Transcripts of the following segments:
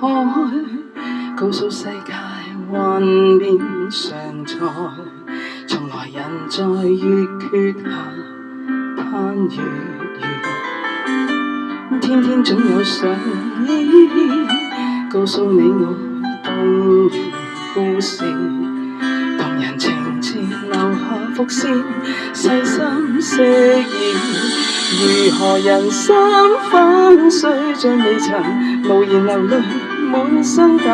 開，告訴世界幻變常在，從來人在月缺下攀月圓，天天總有上演，告訴你我動人故事，動人情節留下伏線，細心飾演，如何人生粉碎像未曾，無言流淚滿身抖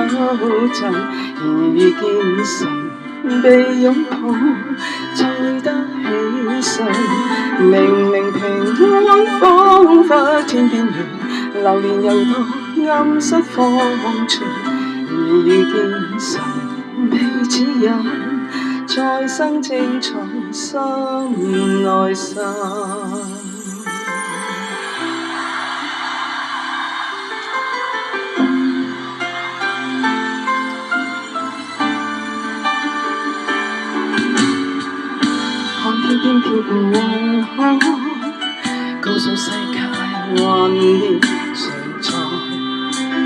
震，然遇見神被擁抱再得起身，明明平安彷彿天邊緣，流連遊到暗室方寸，而遇見神被指引，再生精彩心內心。天天飄過雲海，告訴世界幻變常在，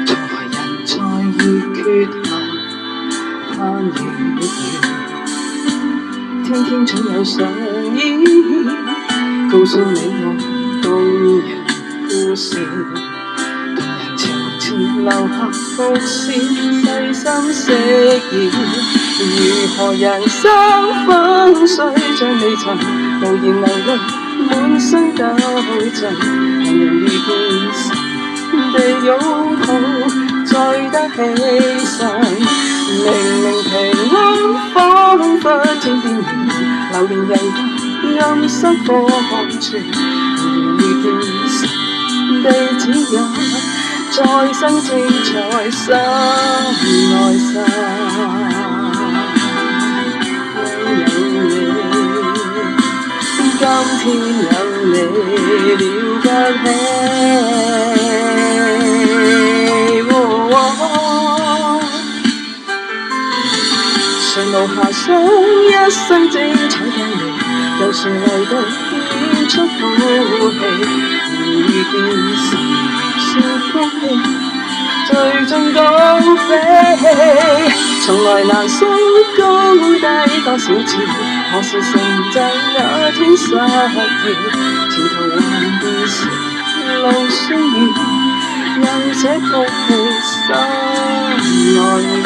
從來人在月缺下攀月圓，天天總有上演，告訴你我動人故事，動人情節留下伏線，細心飾演。如何人生粉碎像未曾，無言流淚滿身抖震，人遇見神被擁抱再得起身，明明平安彷彿天邊緣，流連遊到暗室方寸，而遇見神被指引，再生精彩心內心。今天有你了不起，誰無遐想一生精彩經歷，有誰來到演出好戲，而遇見神說福氣，最終高飛，從來難分高低多少次，何時成就那天實現，前途幻變時路雖遠，有這福氣心內面。